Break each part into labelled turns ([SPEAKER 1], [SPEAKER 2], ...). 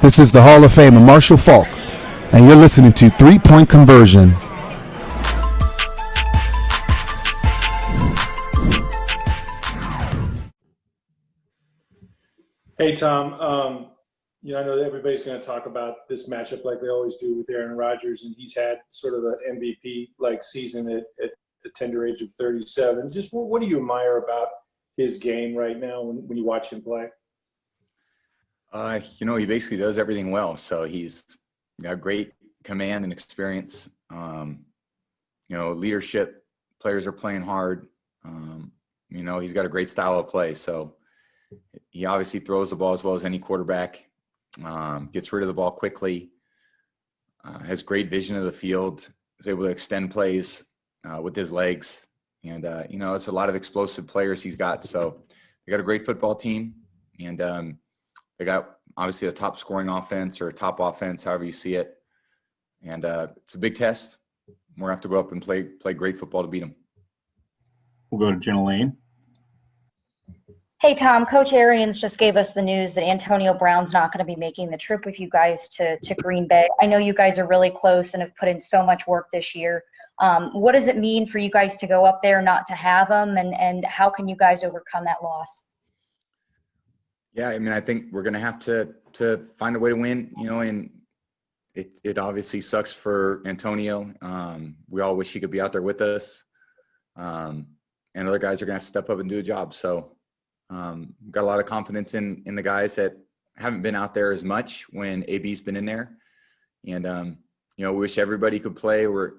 [SPEAKER 1] This is the Hall of Famer Marshall Faulk, and you're listening to 3-Point Conversion.
[SPEAKER 2] Hey, Tom. I know that everybody's going to talk about this matchup like they always do with Aaron Rodgers, and he's had sort of an MVP-like season at the tender age of 37. Just what do you admire about his game right now when you watch him play?
[SPEAKER 3] He basically does everything well. So he's got great command and experience. Leadership, players are playing hard. He's got a great style of play. So he obviously throws the ball as well as any quarterback, gets rid of the ball quickly, has great vision of the field, is able to extend plays with his legs. And, it's a lot of explosive players he's got. So they got a great football team. And they got obviously a top scoring offense or a top offense, however you see it. And it's a big test. We're going to have to go up and play great football to beat them.
[SPEAKER 4] We'll go to Jenna Lane.
[SPEAKER 5] Hey, Tom, Coach Arians just gave us the news that Antonio Brown's not going to be making the trip with you guys to Green Bay. I know you guys are really close and have put in so much work this year. What does it mean for you guys to go up there, not to have him, and how can you guys overcome that loss?
[SPEAKER 3] Yeah, I think we're going to have to find a way to win, and it obviously sucks for Antonio. We all wish he could be out there with us. And other guys are going to have to step up and do a job. So got a lot of confidence in the guys that haven't been out there as much when AB's been in there. And, we wish everybody could play. We're,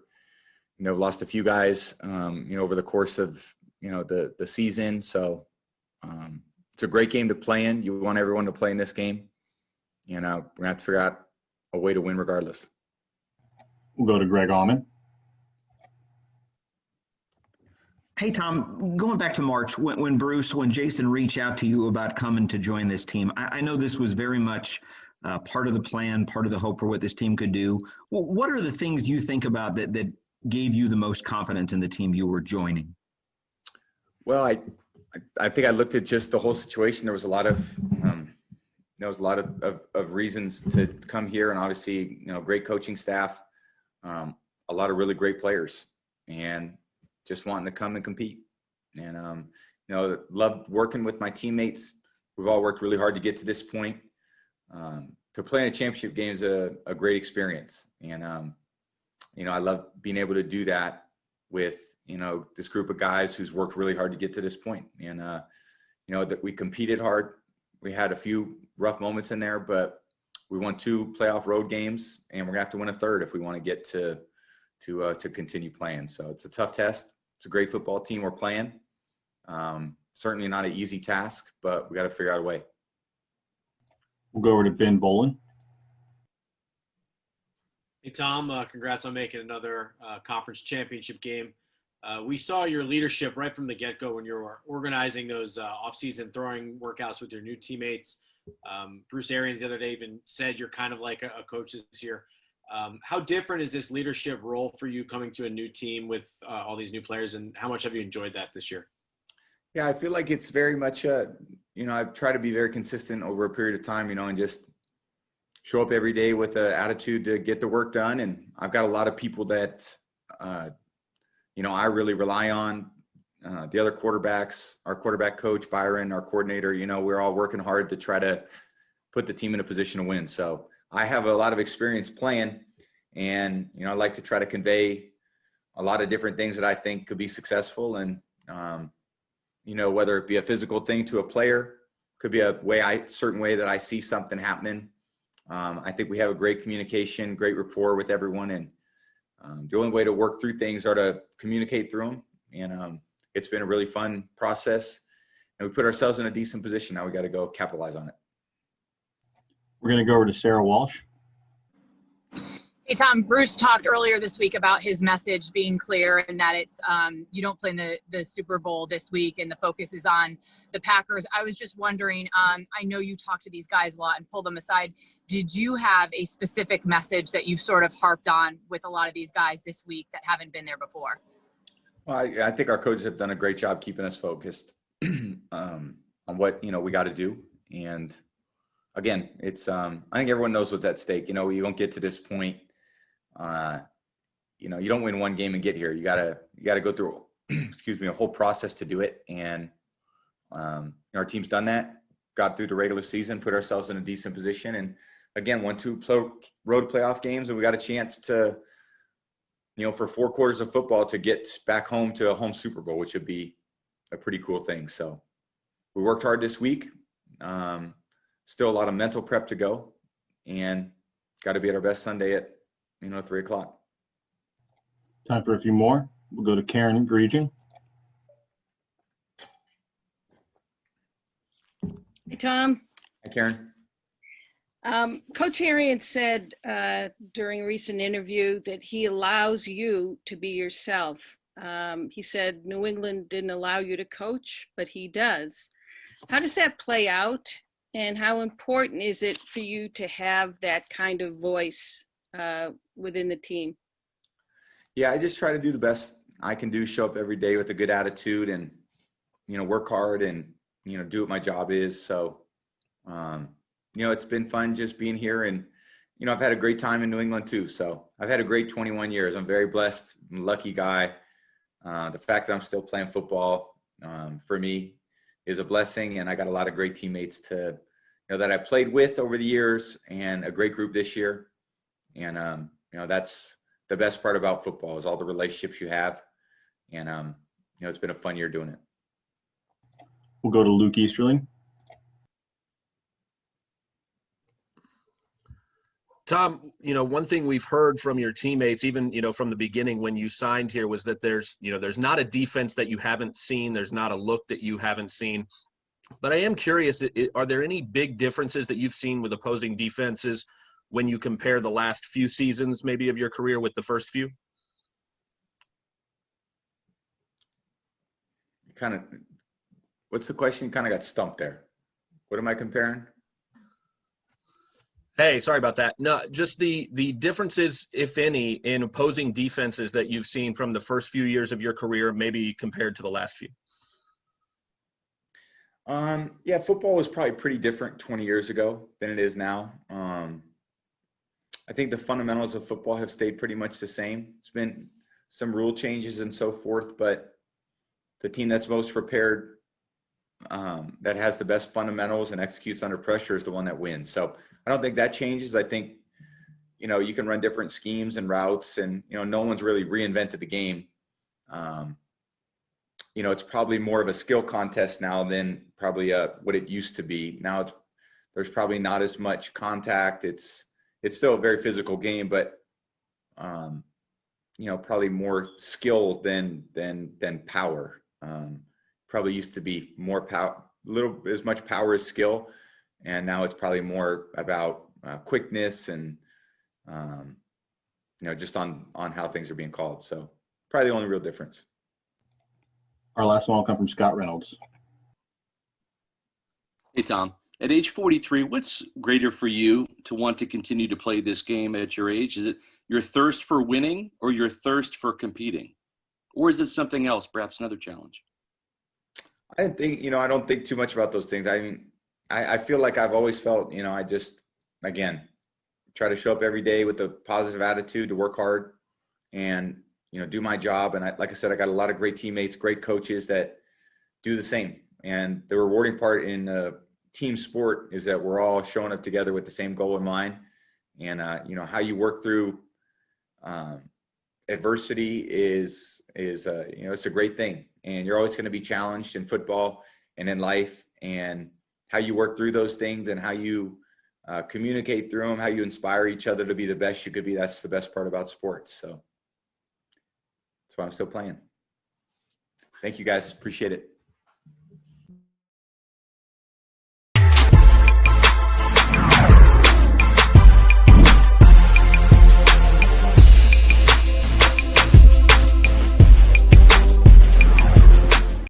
[SPEAKER 3] lost a few guys, over the course of, the season. So it's a great game to play in. You want everyone to play in this game. We're going to have to figure out a way to win regardless.
[SPEAKER 4] We'll go to Greg Allman.
[SPEAKER 6] Hey, Tom, going back to March, when Jason reached out to you about coming to join this team, I know this was very much part of the plan, part of the hope for what this team could do. Well, what are the things you think about that gave you the most confidence in the team you were joining?
[SPEAKER 3] Well, I think I looked at just the whole situation. There was a lot of reasons to come here, and obviously, great coaching staff, a lot of really great players, and just wanting to come and compete. And loved working with my teammates. We've all worked really hard to get to this point. To play in a championship game is a great experience, and I love being able to do that with this group of guys who's worked really hard to get to this point. And, that we competed hard. We had a few rough moments in there, but we won 2 playoff road games, and we're gonna have to win a third if we want to get to continue playing. So it's a tough test. It's a great football team we're playing. Certainly not an easy task, but we got to figure out a way.
[SPEAKER 4] We'll go over to Ben Bolin.
[SPEAKER 7] Hey, Tom, congrats on making another conference championship game. We saw your leadership right from the get-go when you were organizing those off-season throwing workouts with your new teammates. Bruce Arians the other day even said you're kind of like a coach this year. How different is this leadership role for you coming to a new team with all these new players, and how much have you enjoyed that this year?
[SPEAKER 3] Yeah, I feel like it's very much, I've tried to be very consistent over a period of time, and just show up every day with an attitude to get the work done. And I've got a lot of people that, I really rely on. The other quarterbacks, our quarterback coach, Byron, our coordinator, we're all working hard to try to put the team in a position to win. So I have a lot of experience playing, and, I like to try to convey a lot of different things that I think could be successful. And, whether it be a physical thing to a player, could be a certain way that I see something happening. I think we have a great communication, great rapport with everyone. And the only way to work through things are to communicate through them. And it's been a really fun process, and we put ourselves in a decent position. Now we got to go capitalize on it.
[SPEAKER 4] We're going to go over to Sarah Walsh.
[SPEAKER 8] Hey, Tom, Bruce talked earlier this week about his message being clear and that it's you don't play in the Super Bowl this week and the focus is on the Packers. I was just wondering, I know you talk to these guys a lot and pull them aside. Did you have a specific message that you've sort of harped on with a lot of these guys this week that haven't been there before?
[SPEAKER 3] Well, I think our coaches have done a great job keeping us focused on what, we got to do. And again, it's I think everyone knows what's at stake. You know, you don't get to this point. You know, you don't win one game and get here. You gotta go through, excuse me, a whole process to do it. And our team's done that. Got through the regular season, put ourselves in a decent position, and again, won 2 road playoff games, and we got a chance to, you know, for 4 quarters of football to get back home to a home Super Bowl, which would be a pretty cool thing. So we worked hard this week. Still a lot of mental prep to go, and got to be at our best Sunday at 3:00.
[SPEAKER 4] Time for a few more. We'll go to Karen Gregen.
[SPEAKER 9] Hey, Tom.
[SPEAKER 3] Hi, Karen.
[SPEAKER 9] Coach Arians said during a recent interview that he allows you to be yourself. He said New England didn't allow you to coach, but he does. How does that play out, and how important is it for you to have that kind of voice within the team?
[SPEAKER 3] Yeah, I just try to do the best I can do, show up every day with a good attitude and, work hard and, do what my job is. So, it's been fun just being here, and, I've had a great time in New England too. So I've had a great 21 years. I'm very blessed. I'm a lucky guy. The fact that I'm still playing football, for me is a blessing. And I got a lot of great teammates that I played with over the years, and a great group this year. And, that's the best part about football, is all the relationships you have. And, it's been a fun year doing it.
[SPEAKER 4] We'll go to Luke Easterling.
[SPEAKER 10] Tom, one thing we've heard from your teammates, even, from the beginning when you signed here, was that there's not a defense that you haven't seen. There's not a look that you haven't seen. But I am curious, are there any big differences that you've seen with opposing defenses when you compare the last few seasons, maybe, of your career with the first few?
[SPEAKER 3] What's the question? Kind of got stumped there. What am I comparing?
[SPEAKER 10] Hey, sorry about that. No, just the differences, if any, in opposing defenses that you've seen from the first few years of your career, maybe compared to the last few.
[SPEAKER 3] Yeah, football was probably pretty different 20 years ago than it is now. I think the fundamentals of football have stayed pretty much the same. It's been some rule changes and so forth, but the team that's most prepared, that has the best fundamentals and executes under pressure, is the one that wins. So I don't think that changes. I think, you can run different schemes and routes, and, no one's really reinvented the game. It's probably more of a skill contest now than probably what it used to be. Now there's probably not as much contact. It's still a very physical game, but, probably more skill than power. Probably used to be more power, as much power as skill. And now it's probably more about quickness and, just on how things are being called. So probably the only real difference.
[SPEAKER 4] Our last one will come from Scott Reynolds.
[SPEAKER 11] Hey, Tom. At age 43, what's greater for you to want to continue to play this game at your age? Is it your thirst for winning or your thirst for competing? Or is it something else, perhaps another challenge?
[SPEAKER 3] I don't think too much about those things. I mean, I feel like I've always felt, I just, again, try to show up every day with a positive attitude, to work hard and, do my job. And like I said, I got a lot of great teammates, great coaches that do the same. And the rewarding part in team sport is that we're all showing up together with the same goal in mind. And, how you work through adversity is it's a great thing. And you're always going to be challenged in football and in life, and how you work through those things and how you communicate through them, how you inspire each other to be the best you could be. That's the best part about sports. So that's why I'm still playing. Thank you guys. Appreciate it.